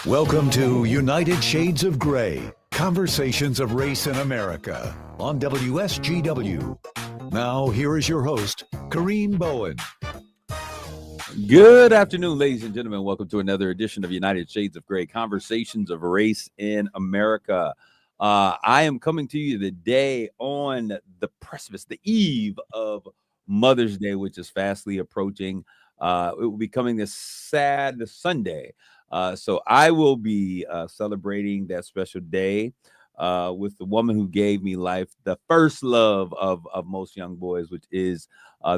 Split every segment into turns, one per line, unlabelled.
Welcome to United Shades of Gray, Conversations of Race in America on WSGW. Now, here is your host, Kareem Bowen.
Good afternoon, ladies and gentlemen. Welcome to another edition of United Shades of Gray, Conversations of Race in America. I am coming to you today on the precipice, the eve of Mother's Day, which is fastly approaching. It will be coming this Sunday. So I will be celebrating that special day with the woman who gave me life, the first love of most young boys, which is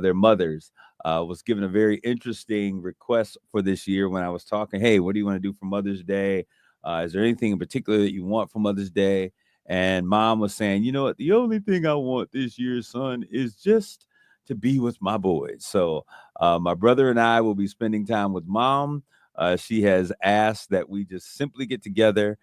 their mothers. Was given a very interesting request for this year when I was talking, hey, what do you want to do for Mother's Day? Is there anything in particular that you want for Mother's Day? And Mom was saying, you know what, the only thing I want this year, son, is just to be with my boys. So my brother and I will be spending time with Mom. She has asked that we just simply get together,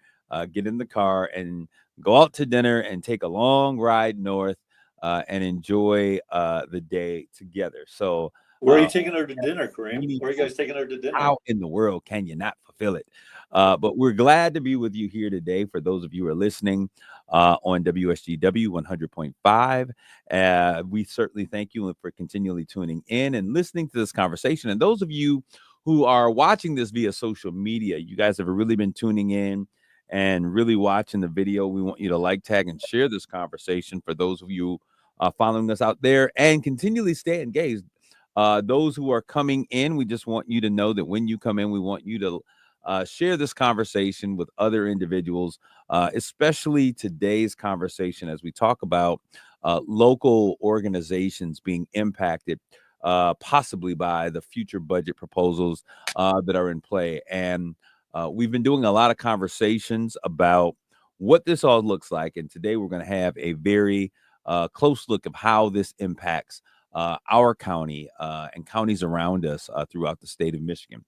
get in the car and go out to dinner and take a long ride north and enjoy the day together. So
where are you taking her to dinner, Kareem? Where are you guys taking her to dinner?
How in the world can you not fulfill it? But we're glad to be with you here today. For those of you who are listening on WSGW 100.5, we certainly thank you for continually tuning in and listening to this conversation. And those of you who are watching this via social media, you guys have really been tuning in and really watching the video. We want you to like, tag, and share this conversation for those of you following us out there and continually stay engaged. Those who are coming in, we just want you to know that when you come in, we want you to share this conversation with other individuals, especially today's conversation as we talk about local organizations being impacted possibly by the future budget proposals that are in play. And we've been doing a lot of conversations about what this all looks like. And today we're going to have a very close look of how this impacts our county and counties around us throughout the state of Michigan.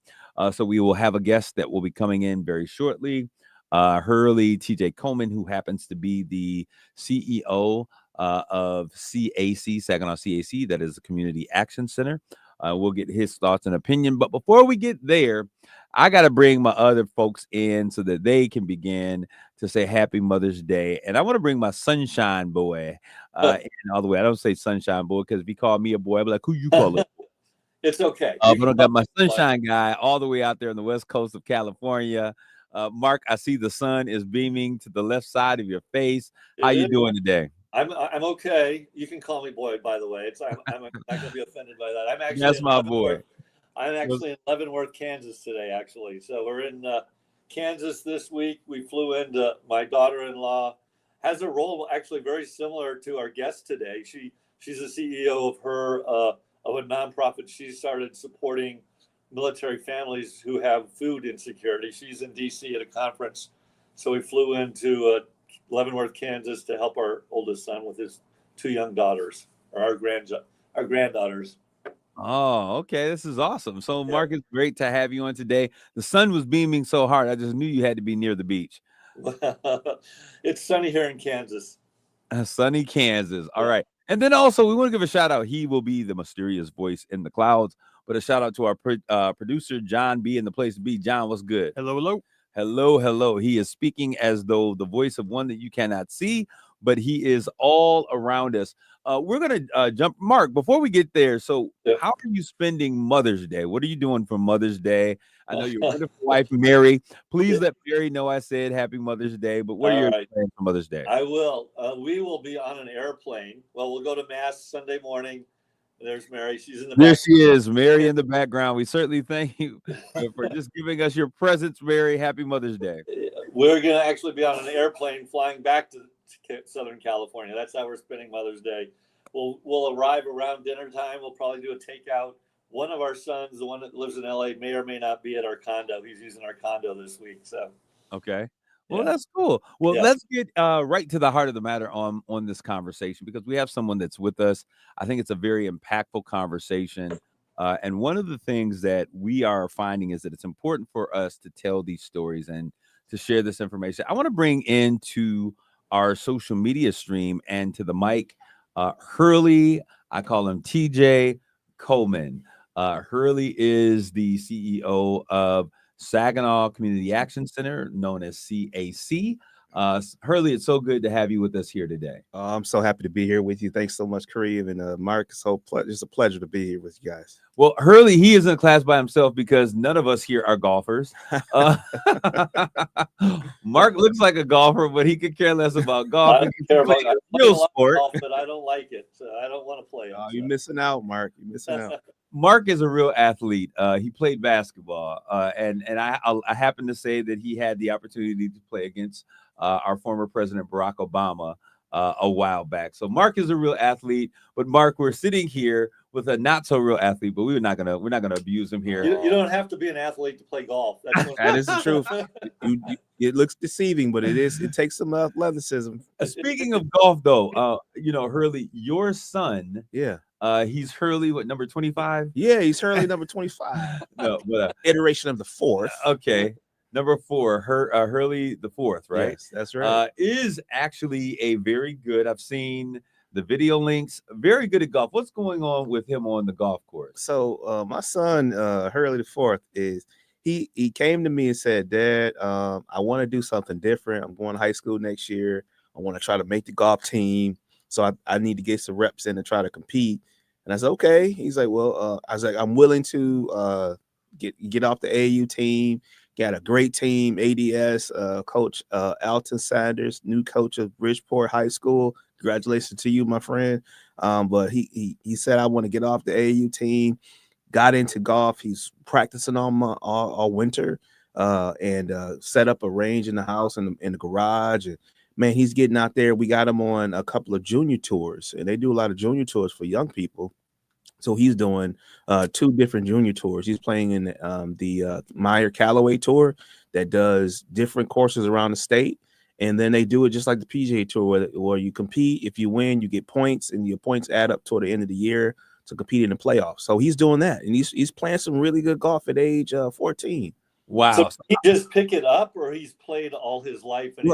So we will have a guest that will be coming in very shortly, Hurley TJ Coleman, who happens to be the CEO of CAC, Saginaw CAC, that is the Community Action Center. We'll get his thoughts and opinion. But before we get there, I got to bring my other folks in so that they can begin to say Happy Mother's Day. And I want to bring my sunshine boy in all the way. I don't say sunshine boy because if he called me a boy, I'd be like, who you call it?
It's okay.
But I got my sunshine guy all the way out there on the west coast of California. Mark, I see the sun is beaming to the left side of your face. How you doing today?
I'm okay. You can call me boy, by the way. I'm not going to be offended by that. I'm actually
that's my boy.
I'm actually in Leavenworth, Kansas today, actually. So we're in Kansas this week. We flew into my daughter-in-law has a role actually very similar to our guest today. She's the CEO of a nonprofit. She started supporting military families who have food insecurity. She's in DC at a conference. So we flew into Leavenworth, Kansas to help our oldest son with his two young daughters, or our granddaughters.
Oh, okay. This is awesome. So, Mark, it's great to have you on today. The sun was beaming so hard, I just knew you had to be near the beach.
It's sunny here in Kansas.
Sunny Kansas. All right. And then also, we want to give a shout out. He will be the mysterious voice in the clouds, but a shout out to our producer, John B. in the place to be. John, what's good? Hello. He is speaking as though the voice of one that you cannot see, but he is all around us. We're going to jump. Mark, before we get there, so how are you spending Mother's Day? What are you doing for Mother's Day? I know your wonderful wife, Mary. Please let Mary know I said Happy Mother's Day, but what are your plans for Mother's Day?
I will. We will be on an airplane. Well, we'll go to Mass Sunday morning. There's Mary. She's in the background.
There she is, Mary in the background. We certainly thank you for just giving us your presence, Mary. Happy Mother's Day.
We're going to actually be on an airplane flying back to Southern California. That's how we're spending Mother's Day. We'll arrive around dinner time. We'll probably do a takeout. One of our sons, the one that lives in LA, may or may not be at our condo. He's using our condo this week. So
okay. Well, that's cool. Well, let's get right to the heart of the matter on this conversation, because we have someone that's with us. I think it's a very impactful conversation. And one of the things that we are finding is that it's important for us to tell these stories and to share this information. I want to bring into our social media stream and to the mic, Hurley, I call him TJ Coleman. Hurley is the CEO of Saginaw Community Action Center, known as CAC. Hurley, it's so good to have you with us here today.
I'm so happy to be here with you. Thanks so much, Kareem and Mark. It's a pleasure to be here with you guys.
Well, Hurley, he is in a class by himself because none of us here are golfers. Mark looks like a golfer, but he could care less about golf.
I don't care about
a real sport.
golf, but I don't like it. So I don't want to play it.
Oh, you're missing out, Mark. You're missing out.
Mark is a real athlete. He played basketball, and I happen to say that he had the opportunity to play against our former President Barack Obama a while back. So Mark is a real athlete. But Mark, we're sitting here with a not so real athlete, but we're not gonna abuse him here.
You don't have to be an athlete to play golf.
That is the truth. It looks deceiving, but it takes some athleticism.
Speaking of golf, though, Hurley, your son, he's Hurley, what, number 25?
Yeah, he's Hurley number 25.
No, but,
iteration of the fourth.
Okay, number 4, Hurley the fourth, right?
Yes, that's right.
Is actually a very good. I've seen the video links. Very good at golf. What's going on with him on the golf course?
So my son, Hurley the fourth, he came to me and said, Dad, I want to do something different. I'm going to high school next year. I want to try to make the golf team. So I need to get some reps in and try to compete. And I said, okay. He's like, well, I was like, I'm willing to get off the AU team. Got a great team, ADS, Coach Alton Sanders, new coach of Bridgeport High School. Congratulations to you, my friend. But he said, I want to get off the AU team. Got into golf. He's practicing all winter and set up a range in the house and in the garage. And man, he's getting out there. We got him on a couple of junior tours, and they do a lot of junior tours for young people. So he's doing 2 different junior tours. He's playing in the Meyer Callaway Tour that does different courses around the state. And then they do it just like the PGA Tour where you compete. If you win, you get points, and your points add up toward the end of the year to compete in the playoffs. So he's doing that, and he's playing some really good golf at age 14.
Wow!
So he just pick it up, or he's played all his life? And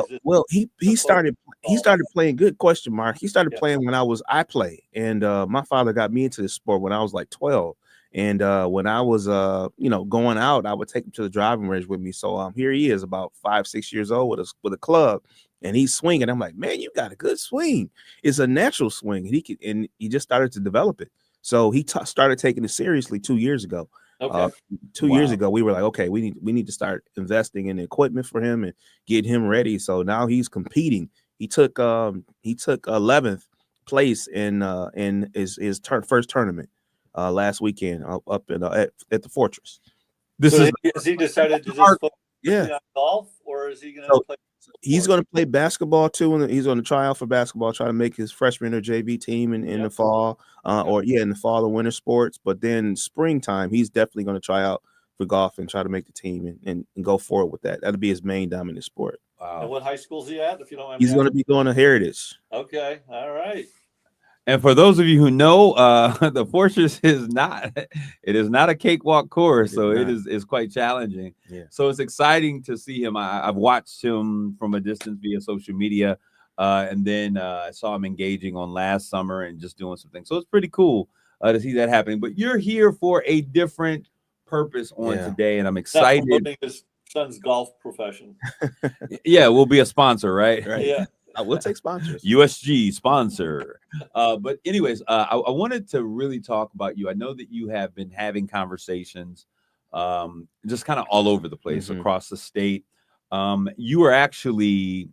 he started playing. Good question, Mark. He started playing when I play, and my father got me into this sport when I was like 12. And when I was going out, I would take him to the driving range with me. So here he is, about 5-6 years old with a club, and he's swinging. I'm like, man, you got a good swing. It's a natural swing, and he just started to develop it. So he started taking it seriously 2 years ago.
Okay.
2 years ago, we were like, okay, we need to start investing in equipment for him and get him ready. So now he's competing. He took 11th place in his first tournament last weekend up at the Fortress.
Has he decided to just focus on golf, or is he going to play?
He's going to play basketball too, and he's going to try out for basketball, try to make his freshman or JV team in the fall, in the fall or winter sports. But then springtime, he's definitely going to try out for golf and try to make the team and go forward with that. That'll be his main dominant sport.
Wow. And what high school is he at, if you don't mind?
He's going to be going to Heritage.
Okay, all right.
And for those of you who know, the Fortress is not a cakewalk course, so it is quite challenging.
Yeah.
So it's exciting to see him. I've watched him from a distance via social media, and then I saw him engaging on last summer and just doing some things. So it's pretty cool to see that happening. But you're here for a different purpose on today, and I'm excited.
Not promoting his son's golf profession.
Yeah, we'll be a sponsor, right?
Yeah.
We'll take sponsors.
USG sponsor. But anyways, I wanted to really talk about you. I know that you have been having conversations just kind of all over the place across the state. You were actually,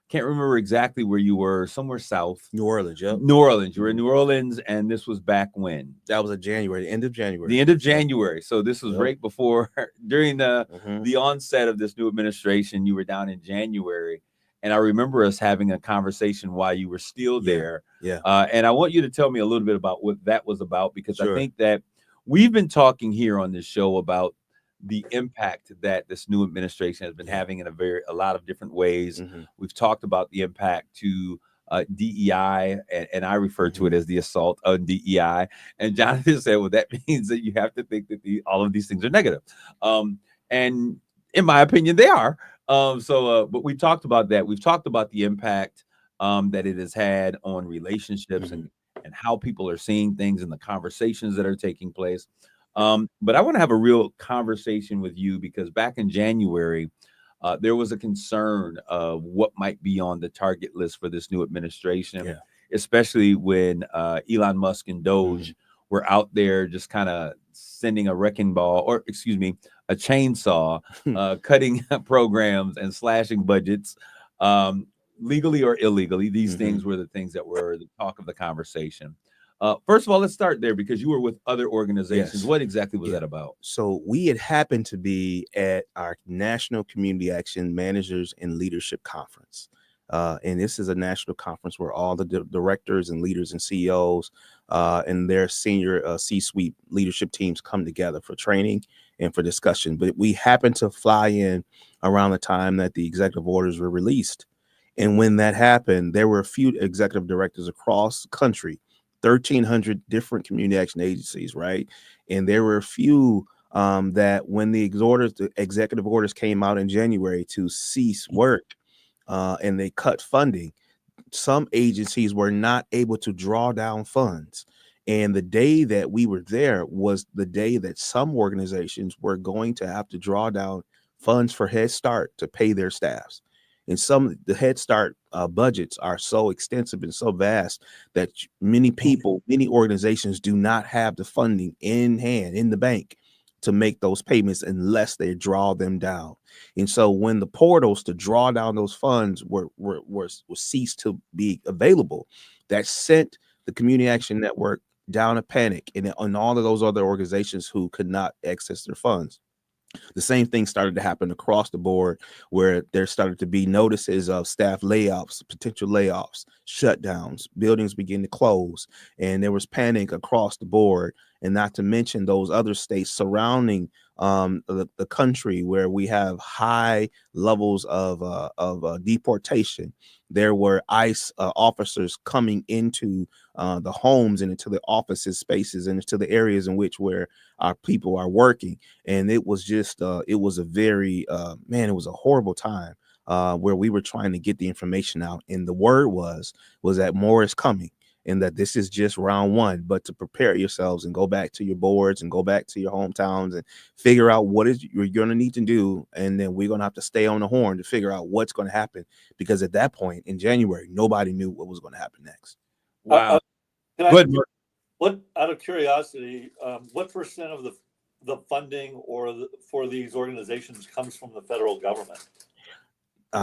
can't remember exactly where you were, somewhere south.
New Orleans, yeah.
New Orleans. You were in New Orleans, and this was back when?
That was the end of January.
The end of January. So this was right before, during the onset of this new administration. You were down in January. And I remember us having a conversation while you were still there.
Yeah.
And I want you to tell me a little bit about what that was about, because I think that we've been talking here on this show about the impact that this new administration has been having in a lot of different ways. We've talked about the impact to DEI, and I refer to it as the assault on DEI. And Jonathan said, well, that means that you have to think that all of these things are negative. And in my opinion, they are. But we talked about that. We've talked about the impact that it has had on relationships and how people are seeing things and the conversations that are taking place. But I want to have a real conversation with you because back in January, there was a concern of what might be on the target list for this new administration,
Yeah.
especially when Elon Musk and Doge were out there just kind of sending a wrecking ball, or excuse me, a chainsaw, cutting programs and slashing budgets, legally or illegally. These things were the things that were the talk of the conversation. First of all, let's start there because you were with other organizations.
Yes.
What exactly was
Yeah.
that about?
So we had happened to be at our National Community Action Managers and Leadership Conference. And this is a national conference where all the directors and leaders and CEOs and their senior C-suite leadership teams come together for training and for discussion. But we happened to fly in around the time that the executive orders were released. And when that happened, there were a few executive directors across the country, 1,300 different community action agencies, right? And there were a few that when the executive orders came out in January to cease work and they cut funding, some agencies were not able to draw down funds. And the day that we were there was the day that some organizations were going to have to draw down funds for Head Start to pay their staffs. And the Head Start budgets are so extensive and so vast that many people, many organizations do not have the funding in hand, in the bank, to make those payments unless they draw them down. And so when the portals to draw down those funds were ceased to be available, that sent the Community Action Network down a panic and all of those other organizations who could not access their funds. The same thing started to happen across the board, where there started to be notices of staff layoffs, potential layoffs, shutdowns, buildings begin to close, and there was panic across the board. And not to mention those other states surrounding the country where we have high levels of deportation. There were ICE officers coming into the homes and into the offices spaces and into the areas in which where our people are working. And it was just it was a very it was a horrible time where we were trying to get the information out, and the word was that more is coming and that this is just round one, but to prepare yourselves and go back to your boards and go back to your hometowns and figure out what is you're going to need to do. And then we're going to have to stay on the horn to figure out what's going to happen, because at that point in January, nobody knew what was going to happen next.
Wow.
What, out of curiosity, what percent of the funding for these organizations comes from the federal government?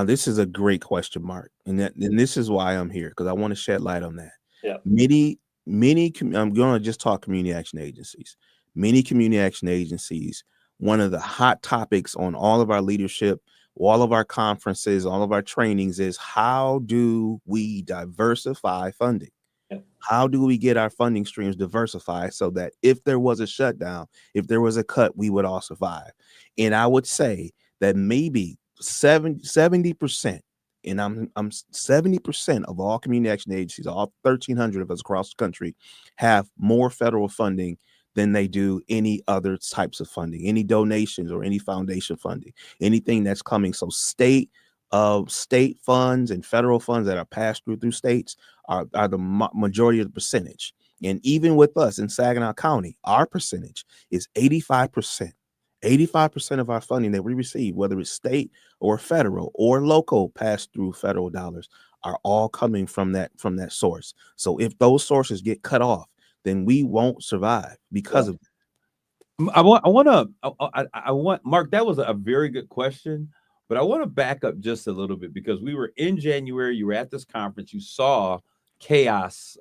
This is a great question, Mark, and this is why I'm here, because I want to shed light on that.
Yeah.
Many, I'm going to just talk community action agencies. Many community action agencies, one of the hot topics on all of our leadership, all of our conferences, all of our trainings is how do we diversify funding? Yeah. How do we get our funding streams diversified so that if there was a shutdown, if there was a cut, we would all survive? And I would say that maybe 70%, and I'm 70% of all community action agencies, all 1,300 of us across the country, have more federal funding than they do any other types of funding, any donations or any foundation funding, anything that's coming. So state funds and federal funds that are passed through states are the majority of the percentage. And even with us in Saginaw County, our percentage is 85%. 85% of our funding that we receive, whether it's state or federal or local pass through federal dollars, are all coming from that source. So if those sources get cut off, then we won't survive because of
it. I want Mark, that was a very good question, but I want to back up just a little bit because we were in January, you were at this conference, you saw chaos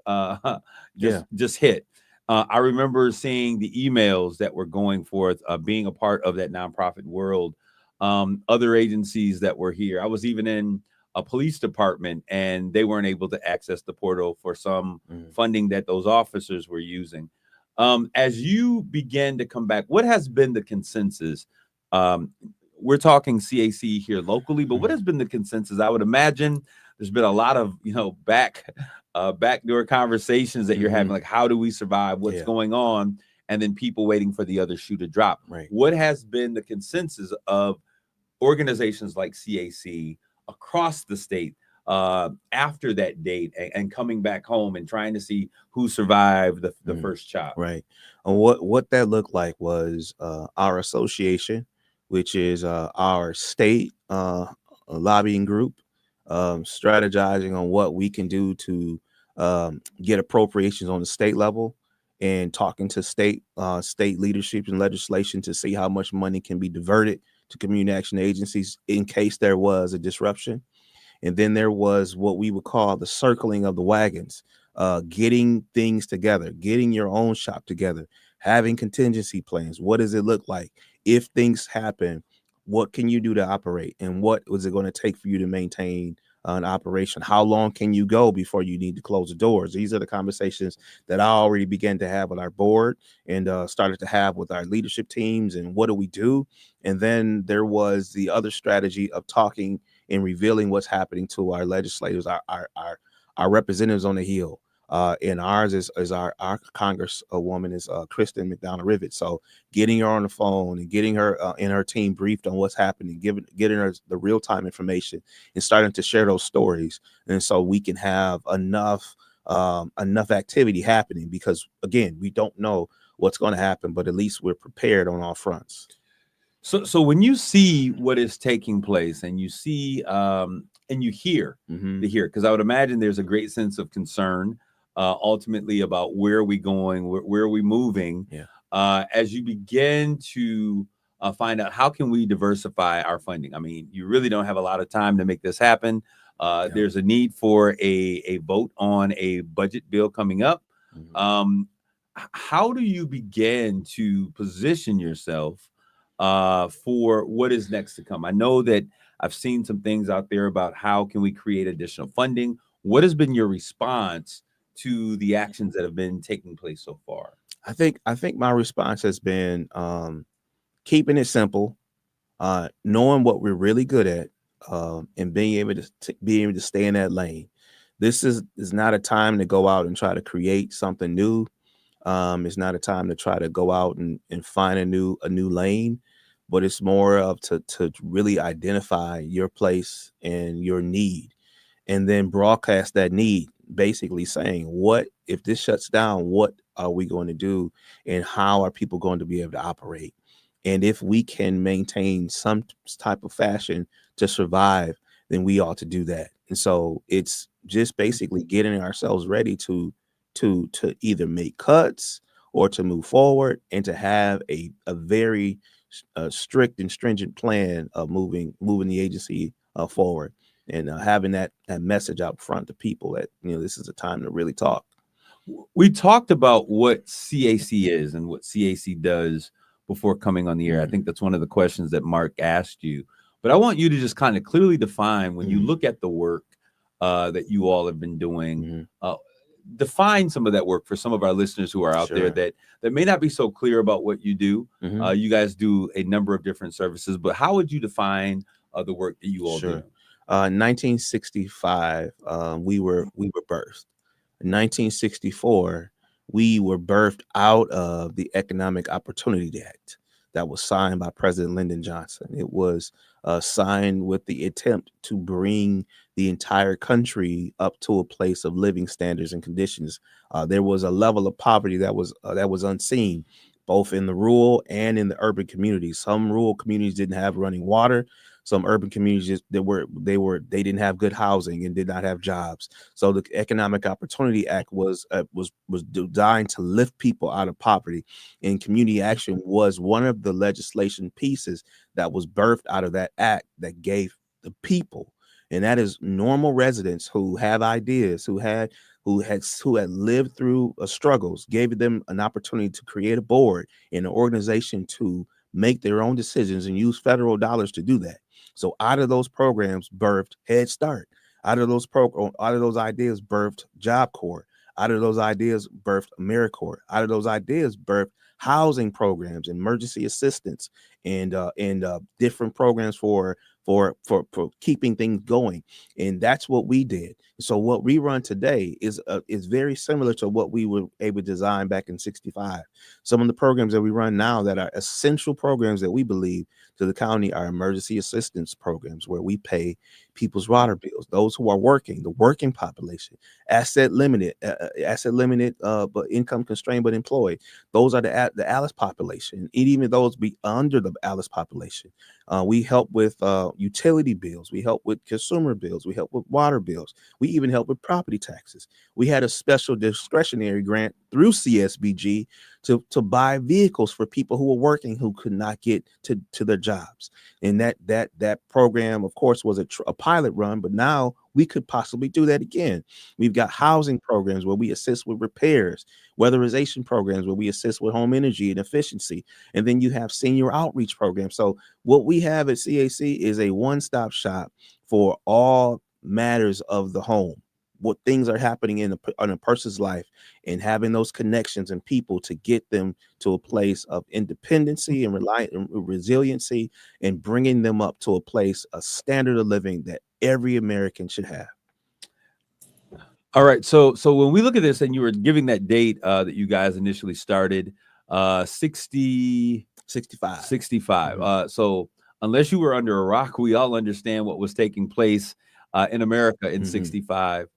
just hit. I remember seeing the emails that were going forth, being a part of that nonprofit world, other agencies that were here. I was even in a police department and they weren't able to access the portal for some funding that those officers were using. As you began to come back, what has been the consensus? We're talking CAC here locally, but what has been the consensus? I would imagine there's been a lot of, backdoor conversations that you're having, like how do we survive, what's going on, and then people waiting for the other shoe to drop.
Right.
What has been the consensus of organizations like CAC across the state after that date and coming back home and trying to see who survived the first chop?
Right. And what that looked like was our association, which is our state lobbying group, strategizing on what we can do to get appropriations on the state level, and talking to state leadership and legislation to see how much money can be diverted to community action agencies in case there was a disruption. And then there was what we would call the circling of the wagons, getting things together, getting your own shop together, having contingency plans. What does it look like if things happen? What can you do to operate, and what was it going to take for you to maintain an operation? How long can you go before you need to close the doors? These are the conversations that I already began to have with our board, and started to have with our leadership teams. And what do we do? And then there was the other strategy of talking and revealing what's happening to our legislators, our representatives on the Hill. And ours is our Congresswoman is Kristen McDonald Rivet. So getting her on the phone and getting her and her team briefed on what's happening, getting her the real time information, and starting to share those stories, and so we can have enough activity happening, because again, we don't know what's going to happen, but at least we're prepared on all fronts.
So when you see what is taking place, and you see and you hear because I would imagine there's a great sense of concern ultimately about where are we going, where are we moving, as you begin to find out how can we diversify our funding. I mean, you really don't have a lot of time to make this happen. There's a need for a vote on a budget bill coming up. How do you begin to position yourself for what is next to come? I know that I've seen some things out there about how can we create additional funding. What has been your response to the actions that have been taking place so far?
I think my response has been keeping it simple, knowing what we're really good at, and being able to stay in that lane. This is not a time to go out and try to create something new. It's not a time to try to go out and find a new lane, but it's more of to really identify your place and your need, and then broadcast that need, basically saying, what if this shuts down, what are we going to do, and how are people going to be able to operate? And if we can maintain some type of fashion to survive, then we ought to do that. And so it's just basically getting ourselves ready to either make cuts or to move forward, and to have a very strict and stringent plan of moving the agency forward, and having that message out front to people that, this is a time to really talk.
We talked about what CAC is and what CAC does before coming on the air. I think that's one of the questions that Mark asked you, but I want you to just kind of clearly define, when you look at the work that you all have been doing, define some of that work for some of our listeners who are out there that may not be so clear about what you do. You guys do a number of different services, but how would you define the work that you all do?
1965, we were birthed. In 1964, we were birthed out of the Economic Opportunity Act that was signed by President Lyndon Johnson. It was signed with the attempt to bring the entire country up to a place of living standards and conditions. There was a level of poverty that was unseen, both in the rural and in the urban communities. Some rural communities didn't have running water. Some urban communities they didn't have good housing and did not have jobs. So the Economic Opportunity Act was designed to lift people out of poverty, and community action was one of the legislation pieces that was birthed out of that act that gave the people, and that is normal residents who have ideas, who had lived through struggles, gave them an opportunity to create a board and an organization to make their own decisions and use federal dollars to do that. So out of those programs birthed Head Start. Out of those ideas birthed Job Corps. Out of those ideas birthed AmeriCorps. Out of those ideas birthed housing programs, emergency assistance, and different programs for for keeping things going. And that's what we did. So what we run today is very similar to what we were able to design back in 65. Some of the programs that we run now that are essential programs that we believe to the county are emergency assistance programs, where we pay people's water bills, those who are working, the working population, asset limited, but income constrained but employed. Those are the ALICE population, and even those be under the ALICE population. We help with utility bills. We help with consumer bills. We help with water bills. We even help with property taxes. We had a special discretionary grant through CSBG to buy vehicles for people who were working who could not get to their jobs. And that program, of course, was a pilot run, but now we could possibly do that again. We've got housing programs where we assist with repairs, weatherization programs where we assist with home energy and efficiency, and then you have senior outreach programs. So what we have at CAC is a one-stop shop for all matters of the home. What things are happening in a person's life, and having those connections and people to get them to a place of independency and resiliency, and bringing them up to a standard of living that every American should have.
All right. So when we look at this, and you were giving that date that you guys initially started, 65.
Mm-hmm.
So unless you were under a rock, we all understand what was taking place in America in
Mm-hmm.
65.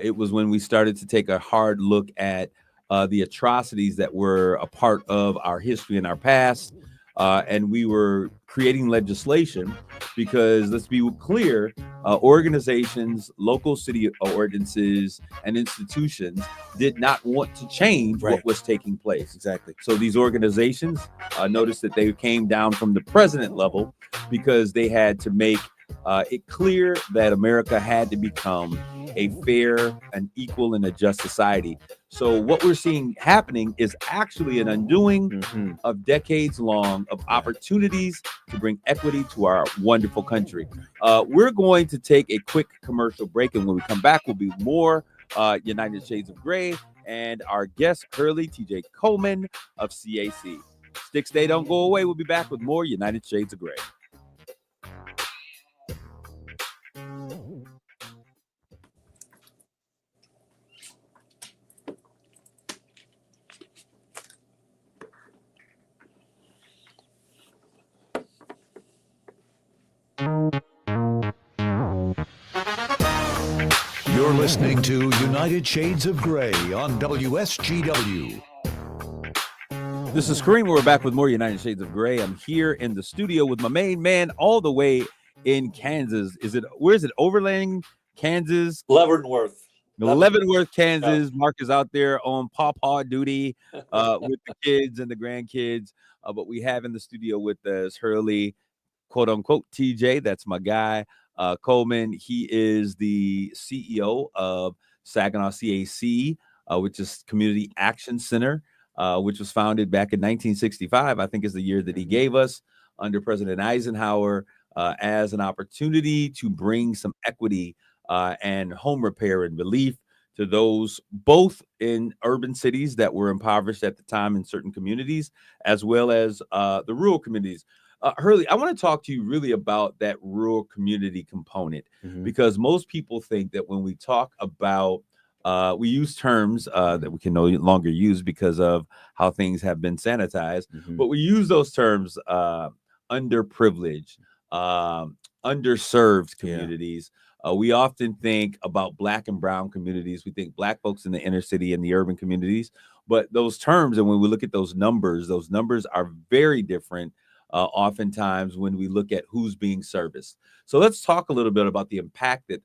It was when we started to take a hard look at the atrocities that were a part of our history and our past. And we were creating legislation because, let's be clear, organizations, local city ordinances, and institutions did not want to change
Right.
what was taking place.
Exactly.
So these organizations noticed that they came down from the president level because they had to make it clear that America had to become a fair and equal and a just society. So what we're seeing happening is actually an undoing
Mm-hmm.
of decades long of opportunities to bring equity to our wonderful country. We're going to take a quick commercial break, and when we come back, we'll be more United Shades of Gray and our guest, Hurley TJ Coleman of CAC. Stick, stay, don't go away. We'll be back with more United Shades of Gray.
You're listening to United Shades of Gray on WSGW.
This is Kareem. We're back with more United Shades of Gray. I'm here in the studio with my main man all the way in Kansas. Where is it? Overland, Kansas?
Leavenworth.
Leavenworth, Kansas. Yeah. Mark is out there on pawpaw duty with the kids and the grandkids. But we have in the studio with us Hurley, quote unquote, TJ. That's my guy. Coleman. He is the CEO of Saginaw CAC, which is Community Action Center, which was founded back in 1965, I think is the year that he gave us under President Eisenhower, as an opportunity to bring some equity and home repair and relief to those both in urban cities that were impoverished at the time in certain communities, as well as the rural communities. Hurley, I want to talk to you really about that rural community component, because most people think that when we talk about, we use terms that we can no longer use because of how things have been sanitized, but we use those terms, underprivileged, underserved communities. We often think about Black and brown communities. We think Black folks in the inner city and the urban communities, but those terms, and when we look at those numbers are very different. Oftentimes when we look at who's being serviced. So let's talk a little bit about the impact that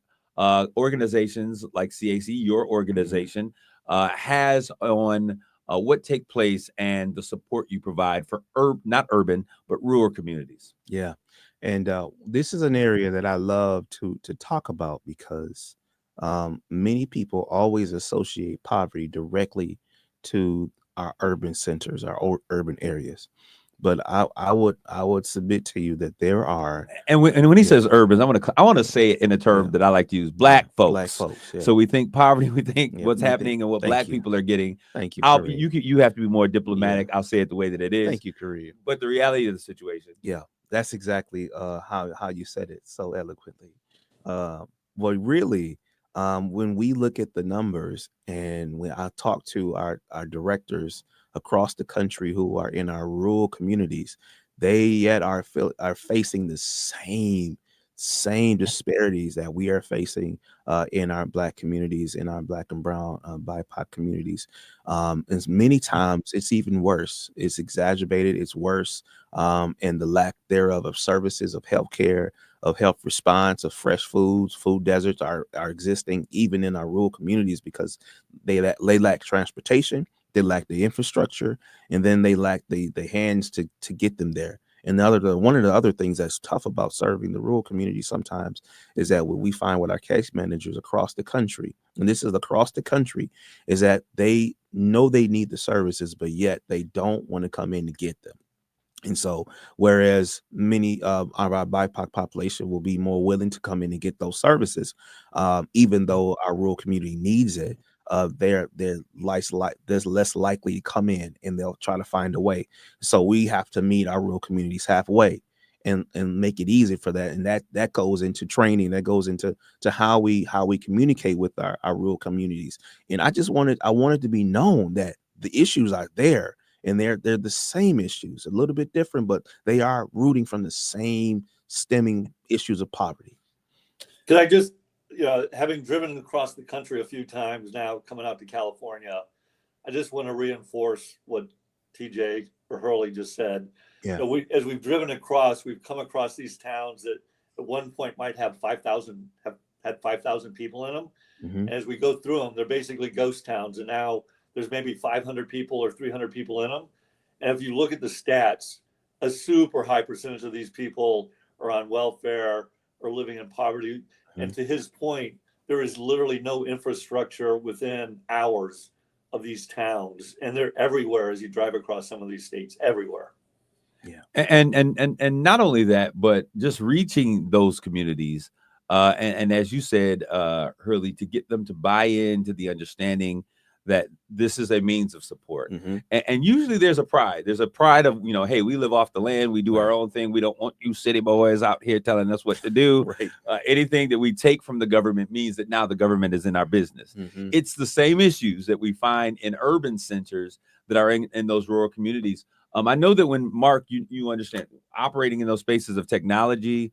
organizations like CAC, your organization, has on what take place and the support you provide for not urban, but rural communities.
Yeah. And this is an area that I love to talk about because many people always associate poverty directly to our urban centers, our urban areas. But I would submit to you that there are,
and when he says urban, I want to say it in a term that I like to use: Black folks.
Black folks. Yeah.
So we think poverty, we think what's happening and what Black people are getting.
Thank you.
You have to be more diplomatic. I'll say it the way that it is.
Thank you, Kareem.
But the reality of the situation.
Yeah. That's exactly how you said it so eloquently. Well, really, when we look at the numbers, and when I talk to our directors across the country who are in our rural communities, they yet are facing the same disparities that we are facing in our Black communities, in our Black and Brown BIPOC communities. And many times it's even worse. It's exacerbated. It's worse, and the lack thereof of services, of healthcare, of health response, of fresh foods. Food deserts are existing even in our rural communities because they lack transportation, they lack the infrastructure, and then they lack the hands to get them there. And one of the other things that's tough about serving the rural community sometimes is that what we find with our case managers across the country, and this is across the country, is that they know they need the services, but yet they don't want to come in to get them. And so, whereas many of our BIPOC population will be more willing to come in and get those services, even though our rural community needs it, they're there's less likely to come in, and they'll try to find a way. So we have to meet our rural communities halfway, and make it easy for that. And that goes into training. That goes into how we communicate with our rural communities. And I wanted to be known that the issues are there, and they're the same issues, a little bit different, but they are rooting from the same stemming issues of poverty.
Could I just, having driven across the country a few times now, coming out to California, I just want to reinforce what TJ or Hurley just said.
Yeah.
As we've driven across, we've come across these towns that at one point might have 5,000, have had 5,000 people in them.
Mm-hmm.
And as we go through them, they're basically ghost towns. And now there's maybe 500 people or 300 people in them. And if you look at the stats, a super high percentage of these people are on welfare or living in poverty. Mm-hmm. And to his point, there is literally no infrastructure within hours of these towns. And they're everywhere as you drive across some of these states, everywhere.
Yeah. And not only that, but just reaching those communities. And as you said, Hurley, to get them to buy into the understanding that this is a means of support.
Mm-hmm.
And usually there's a pride. There's a pride of, hey, we live off the land. We do our own thing. We don't want you city boys out here telling us what to do.
Right.
Anything that we take from the government means that now the government is in our business.
Mm-hmm.
It's the same issues that we find in urban centers that are in those rural communities. I know that when, Mark, you understand, operating in those spaces of technology,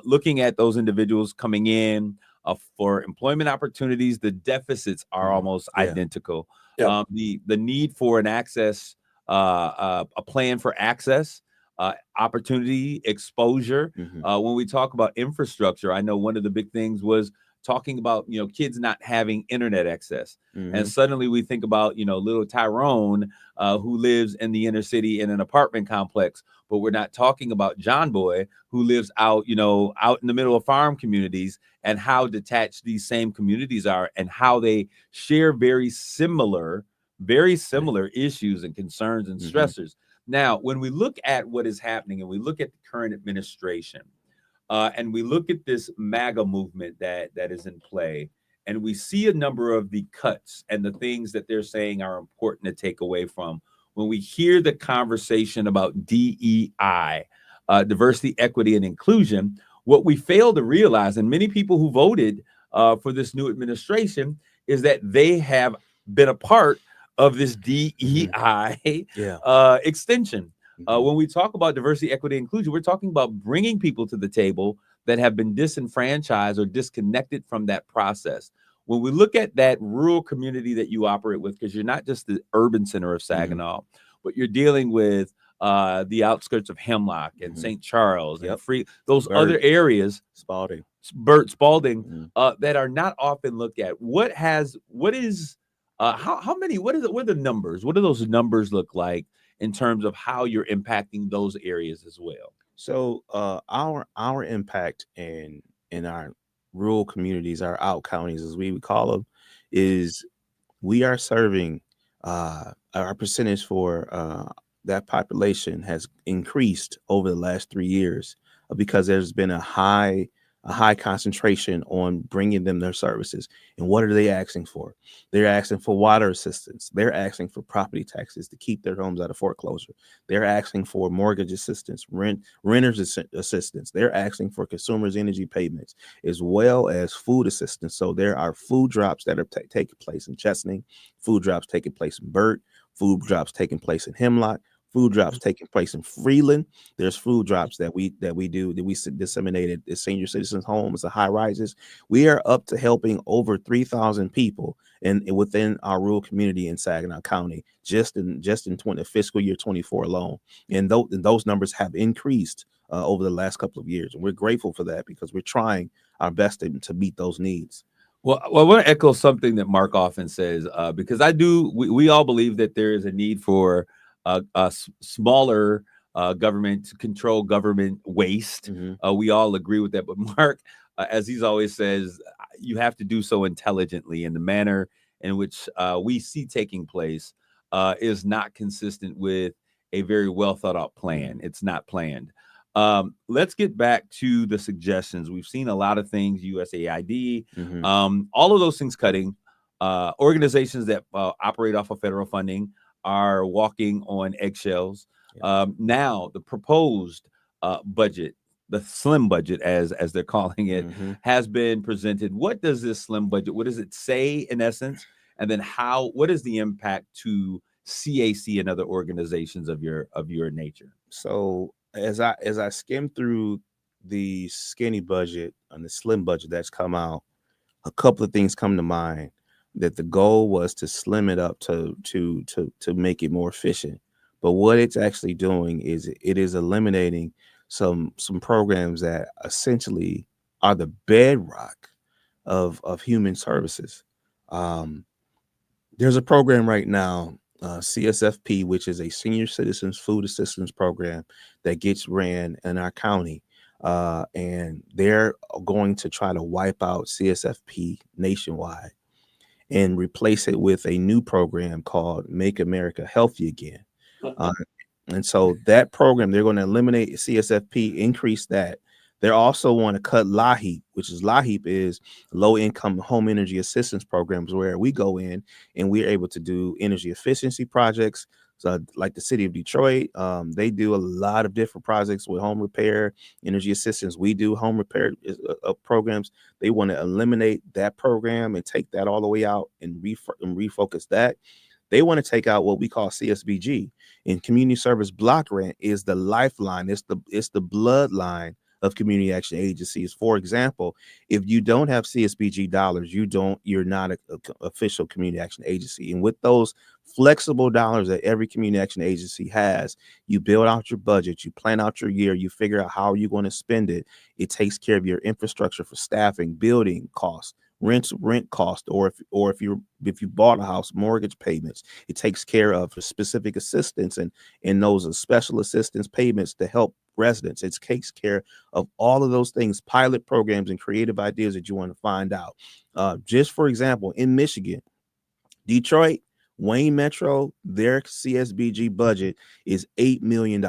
looking at those individuals coming in, for employment opportunities, the deficits are almost identical.
Yeah.
The need for an access, a plan for access, opportunity, exposure.
Mm-hmm.
When we talk about infrastructure, I know one of the big things was talking about, kids not having internet access.
Mm-hmm.
And suddenly we think about, little Tyrone, who lives in the inner city in an apartment complex, but we're not talking about John Boy, who lives out in the middle of farm communities, and how detached these same communities are and how they share very similar issues and concerns and stressors. Now, when we look at what is happening and we look at the current administration, and we look at this MAGA movement that is in play, and we see a number of the cuts and the things that they're saying are important to take away from. When we hear the conversation about DEI, diversity, equity, and inclusion, what we fail to realize, and many people who voted for this new administration, is that they have been a part of this DEI extension. When we talk about diversity, equity, inclusion, we're talking about bringing people to the table that have been disenfranchised or disconnected from that process. When we look at that rural community that you operate with, because you're not just the urban center of Saginaw, but you're dealing with the outskirts of Hemlock and St. Charles and those other areas, Spalding, that are not often looked at. What are the numbers? What do those numbers look like in terms of how you're impacting those areas as well?
So our impact in our rural communities, our out counties, as we would call them, is we are serving our percentage for that population has increased over the last 3 years because there's been a high a high concentration on bringing them their services. And what are they asking for? They're asking for water assistance. They're asking for property taxes to keep their homes out of foreclosure. They're asking for mortgage assistance, renters assistance. They're asking for consumers energy payments, as well as food assistance. So there are food drops that are taking place in Chesaning, food drops taking place in Burt, food drops taking place in Hemlock, food drops taking place in Freeland. There's food drops that we disseminated at senior citizens homes, the high rises. We are up to helping over 3,000 people within our rural community in Saginaw County just in fiscal year 24 alone. And those numbers have increased over the last couple of years, and we're grateful for that because we're trying our best to meet those needs.
Well, I want to echo something that Mark often says, because we all believe that there is a need for a smaller government to control government waste.
Mm-hmm.
We all agree with that. But Mark, as he's always says, you have to do so intelligently, in the manner in which we see taking place is not consistent with a very well thought out plan. It's not planned. Let's get back to the suggestions. We've seen a lot of things, USAID,
Mm-hmm.
all of those things cutting. Organizations that operate off of federal funding are walking on eggshells.
Yeah.
Now, the proposed budget, the slim budget, as they're calling it,
Mm-hmm.
has been presented. What does this slim budget, what does it say in essence? And then what is the impact to CAC and other organizations of your nature?
So as I skim through the skinny budget and the slim budget that's come out, a couple of things come to mind. That the goal was to slim it up to make it more efficient. But what it's actually doing is it is eliminating some programs that essentially are the bedrock of human services. There's a program right now, CSFP, which is a senior citizens food assistance program that gets ran in our county. And they're going to try to wipe out CSFP nationwide and replace it with a new program called Make America Healthy Again. And so that program, they're going to eliminate CSFP, increase that. They also want to cut LAHEAP, which is LAHEAP is low income home energy assistance programs, where we go in and we're able to do energy efficiency projects. So like the city of Detroit, they do a lot of different projects with home repair, energy assistance. We do home repair programs. They want to eliminate that program and take that all the way out and refocus that. They want to take out what we call CSBG, and community service block grant is the lifeline. It's the bloodline of community action agencies. For example, if you don't have CSBG dollars, you're not an official community action agency. And with those flexible dollars that every community action agency has, you build out your budget, you plan out your year, you figure out how you're going to spend it. It takes care of your infrastructure for staffing, building costs, rent cost, or if you bought a house, mortgage payments. It takes care of specific assistance and those special assistance payments to help residents. It takes care of all of those things, pilot programs and creative ideas that you want to find out. Just for example, in Michigan, Detroit, Wayne Metro, their CSBG budget is $8 million.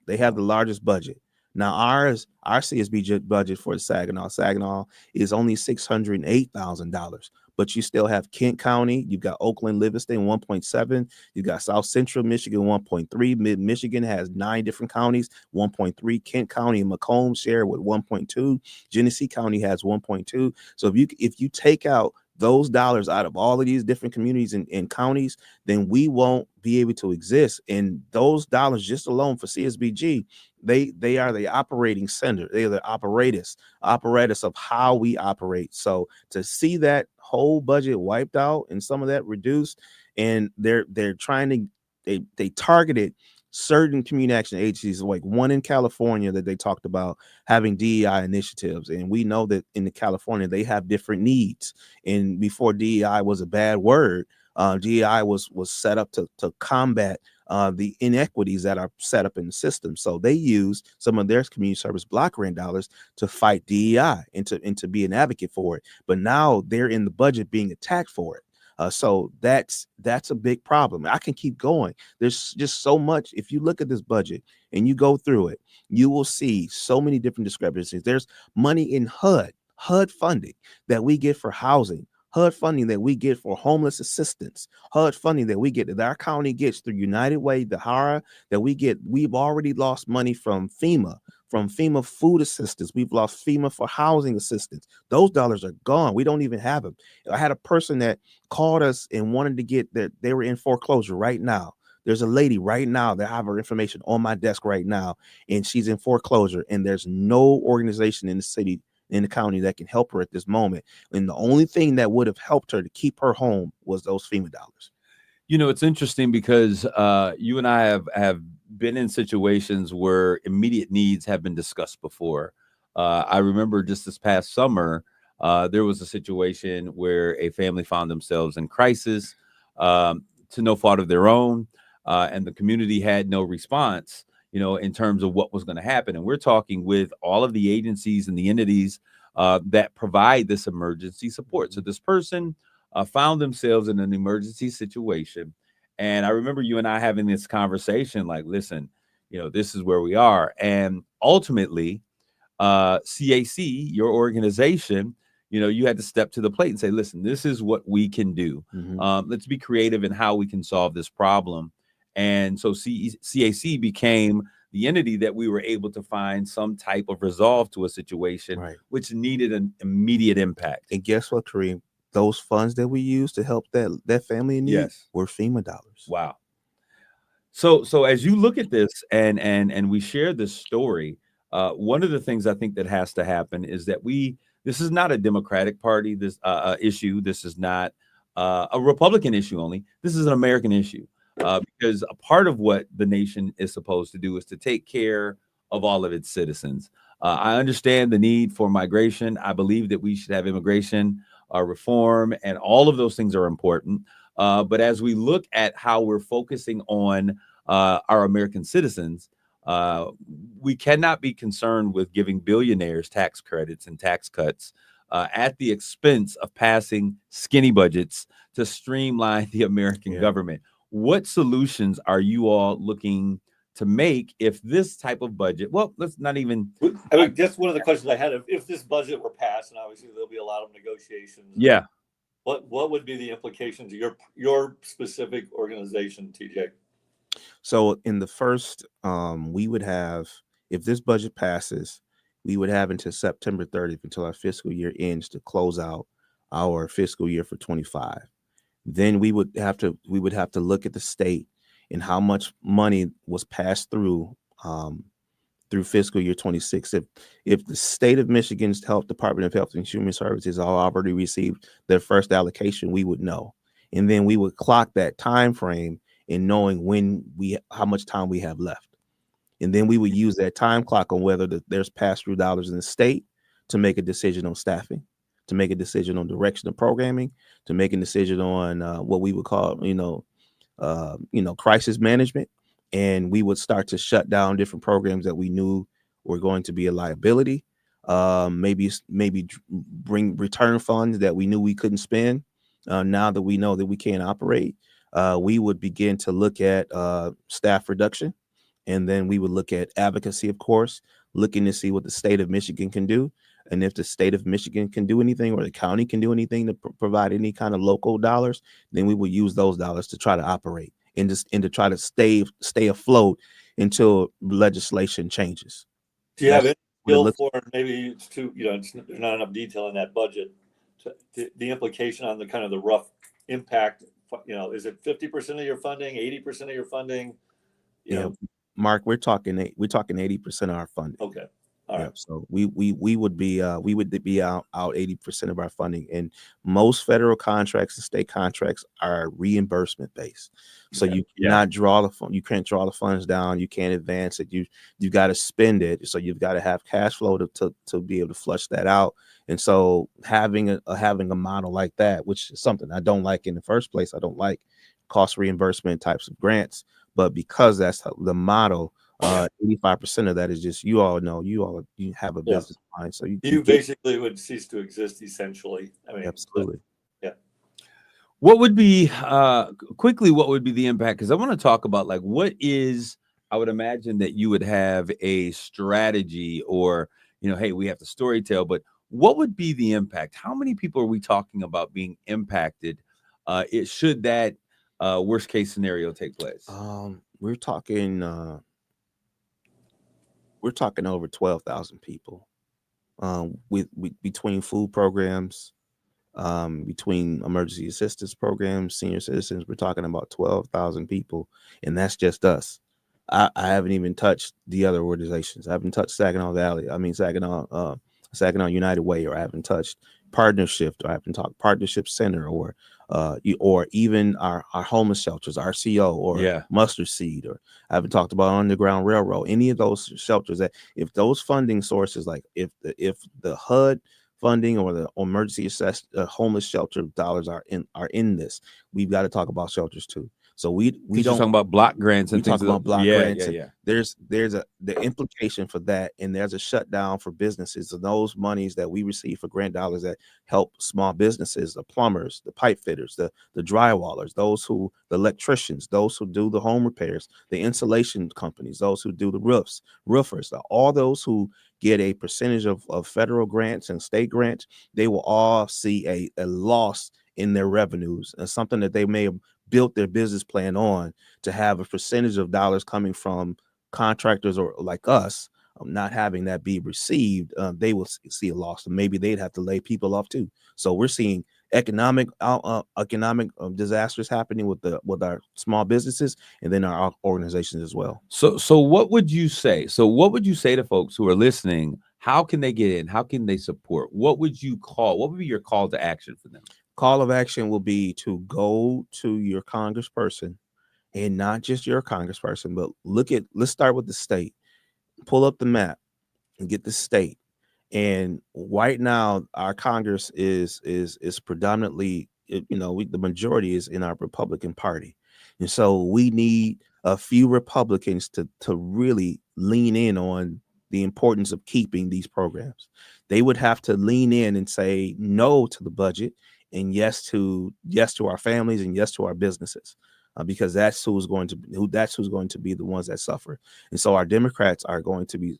They have the largest budget. Now our CSBG budget for Saginaw is only $608,000. But you still have Kent County, you've got Oakland, Livingston, 1.7. You've got South Central Michigan, 1.3. Mid Michigan has 9 different counties, 1.3. Kent County and Macomb share with 1.2. Genesee County has 1.2. So if you take out those dollars out of all of these different communities and counties, then we won't be able to exist. And those dollars just alone for CSBG, they are the operating center. They are the apparatus of how we operate. So to see that whole budget wiped out and some of that reduced, and they're trying to they targeted certain community action agencies, like one in California that they talked about having DEI initiatives. And we know that in California, they have different needs. And before DEI was a bad word, DEI was set up to combat the inequities that are set up in the system. So they use some of their community service block grant dollars to fight DEI and to be an advocate for it. But now they're in the budget being attacked for it. So that's a big problem. I can keep going. There's just so much. If you look at this budget and you go through it, you will see so many different discrepancies. There's money in HUD funding that we get for housing, HUD funding that we get for homeless assistance, HUD funding that we get, that our county gets through United Way, the HARA that we get. We've already lost money from FEMA food assistance. We've lost FEMA for housing assistance. Those dollars are gone. We don't even have them. I had a person that called us and wanted to get that they were in foreclosure right now. There's a lady right now that I have her information on my desk right now, and she's in foreclosure, and there's no organization in the city, in the county, that can help her at this moment. And the only thing that would have helped her to keep her home was those FEMA dollars.
You know, it's interesting because you and I have been in situations where immediate needs have been discussed before. I remember just this past summer, there was a situation where a family found themselves in crisis to no fault of their own, and the community had no response, you know, in terms of what was going to happen. And we're talking with all of the agencies and the entities that provide this emergency support. So this person found themselves in an emergency situation. And I remember you and I having this conversation like, listen, you know, this is where we are. And ultimately, CAC, your organization, you know, you had to step to the plate and say, listen, this is what we can do. Let's be creative in how we can solve this problem. And so CAC became the entity that we were able to find some type of resolve to a situation, which needed an immediate impact.
And guess what, Kareem? Those funds that we used to help that family in need were FEMA dollars.
Wow. So as you look at this and we share this story, one of the things I think that has to happen is that this is not a Democratic Party issue. This is not a Republican issue only. This is an American issue because a part of what the nation is supposed to do is to take care of all of its citizens. I understand the need for migration. I believe that we should have immigration reform, and all of those things are important. But as we look at how we're focusing on our American citizens, we cannot be concerned with giving billionaires tax credits and tax cuts at the expense of passing skinny budgets to streamline the American government. What solutions are you all looking to make if this type of budget, well, let's not even.
I mean, that's one of the questions I had. If this budget were passed, and obviously there'll be a lot of negotiations.
Yeah.
What would be the implications of your specific organization, TJ?
So in the first, we would have, if this budget passes, we would have until September 30th, until our fiscal year ends, to close out our fiscal year for 25. Then we would have to look at the state and how much money was passed through fiscal year 26. If the state of Michigan's Department of Health and Human Services already received their first allocation, we would know. And then we would clock that time frame in knowing how much time we have left. And then we would use that time clock on whether there's pass-through dollars in the state to make a decision on staffing, to make a decision on direction of programming, to make a decision on what we would call, crisis management. And we would start to shut down different programs that we knew were going to be a liability. Maybe bring return funds that we knew we couldn't spend. Now that we know that we can't operate, we would begin to look at staff reduction. And then we would look at advocacy, of course, looking to see what the state of Michigan can do. And if the state of Michigan can do anything, or the county can do anything to provide any kind of local dollars, then we will use those dollars to try to operate and to try to stay afloat until legislation changes.
Do you have any feel for, maybe it's too, there's not enough detail in that budget, the implication on the kind of the rough impact, is it 50% of your funding, 80% of your funding?
Mark, we're talking 80% of our funding.
Okay. All right.
So we would be out 80% of our funding, and most federal contracts and state contracts are reimbursement based. So you cannot draw the fund. You can't draw the funds down. You can't advance it. You got to spend it. So you've got to have cash flow to be able to flush that out. And so having a model like that, which is something I don't like in the first place. I don't like cost reimbursement types of grants, but because that's the model. 85% of that is just, you have a business mind, so you
basically would cease to exist essentially. I mean,
absolutely.
What would be quickly? What would be the impact? Because I want to talk about like what is. I would imagine that you would have a strategy, or hey, we have to storytell. But what would be the impact? How many people are we talking about being impacted? It should that worst case scenario take place?
We're talking over 12,000 people. With between food programs, between emergency assistance programs, senior citizens, we're talking about 12,000 people, and that's just us. I haven't even touched the other organizations. I haven't touched Saginaw Valley. I mean Saginaw United Way, or I haven't touched Partnership, or I haven't talked Partnership Center, or even our homeless shelters, RCO, or
Yeah.
Mustard Seed, or I haven't talked about Underground Railroad. Any of those shelters, that if those funding sources, like if the HUD funding or the emergency homeless shelter dollars are in this, we've got to talk about shelters too. So we
You're
don't
talking about block grants
we
and things.
talk about block grants, and
Yeah.
there's the implication for that, and there's a shutdown for businesses, and those monies that we receive for grant dollars that help small businesses, the plumbers, the pipe fitters, the drywallers, the electricians, those who do the home repairs, the insulation companies, those who do the roofers, all those who get a percentage of federal grants and state grants, they will all see a loss in their revenues, and something that they may have built their business plan on, to have a percentage of dollars coming from contractors or like us, not having that be received, they will see a loss, and maybe they'd have to lay people off too. So we're seeing economic disasters happening with our small businesses, and then our organizations as well.
So what would you say? So what would you say to folks who are listening? How can they get in? How can they support? What would be your call to action for them?
Call of action will be to go to your congressperson, and not just your congressperson, but let's start with the state. Pull up the map and get the state. And right now, our Congress is predominantly, the majority is in our Republican Party, and so we need a few Republicans to really lean in on the importance of keeping these programs. They would have to lean in and say no to the budget, and yes to our families, and yes to our businesses. Because that's who's going to be the ones that suffer. And so our Democrats are going to be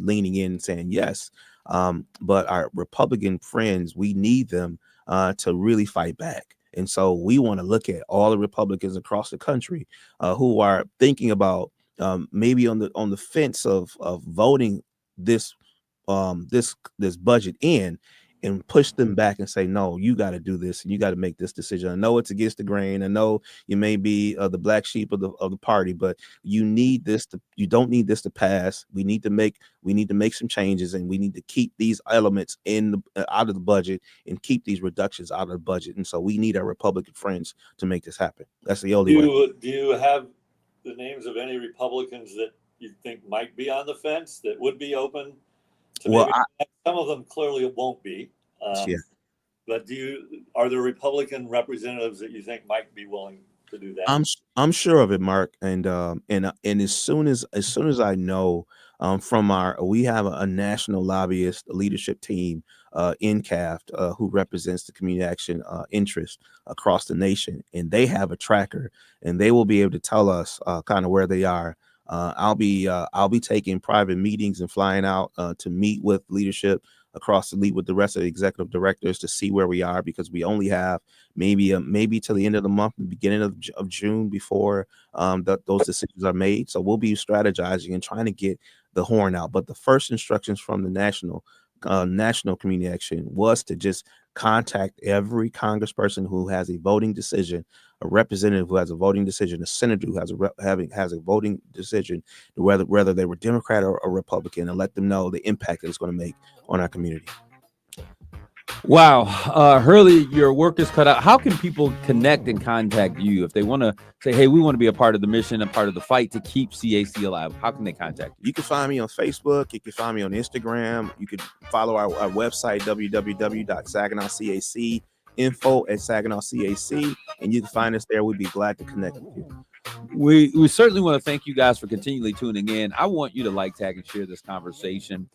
leaning in and saying yes, but our Republican friends, we need them to really fight back. And so we want to look at all the Republicans across the country who are thinking about maybe on the fence of voting this budget in, and push them back and say, no, you got to do this, and you got to make this decision. I know it's against the grain. I know you may be the black sheep of the party, but you don't need this to pass. We need to make some changes, and we need to keep these elements out of the budget, and keep these reductions out of the budget. And so we need our Republican friends to make this happen. That's the only way.
Do you have the names of any Republicans that you think might be on the fence, that would be open to?
Well,
some of them clearly won't be.
Yeah.
But are there Republican representatives that you think might be willing to do that?
I'm sure of it, Mark. And as soon as I know, we have a national lobbyist leadership team in CAFT who represents the community action interest across the nation, and they have a tracker, and they will be able to tell us kind of where they are. I'll be taking private meetings and flying out to meet with leadership across the league, with the rest of the executive directors, to see where we are, because we only have maybe till the end of the month, the beginning of June, before those decisions are made. So we'll be strategizing and trying to get the horn out. But the first instructions from the national community action was to just contact every congressperson who has a voting decision, a representative who has a voting decision, a senator who has a voting decision, whether they were Democrat or Republican, and let them know the impact that it's going to make on our community.
Wow. Hurley, your work is cut out. How can people connect and contact you if they want to say, hey, we want to be a part of the mission, a part of the fight to keep CAC alive? How can they contact you?
You can find me on Facebook. You can find me on Instagram. You can follow our website, www.saginawcac, info@saginawcac, and you can find us there. We'd be glad to connect with you.
We certainly want to thank you guys for continually tuning in. I want you to like, tag, and share this conversation.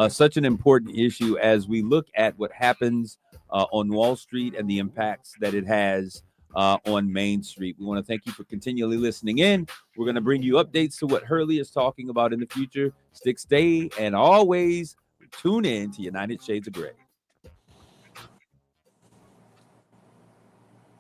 Such an important issue as we look at what happens on Wall Street and the impacts that it has on Main Street. We want to thank you for continually listening in. We're going to bring you updates to what Hurley is talking about in the future. Stay and always tune in to United Shades of Gray.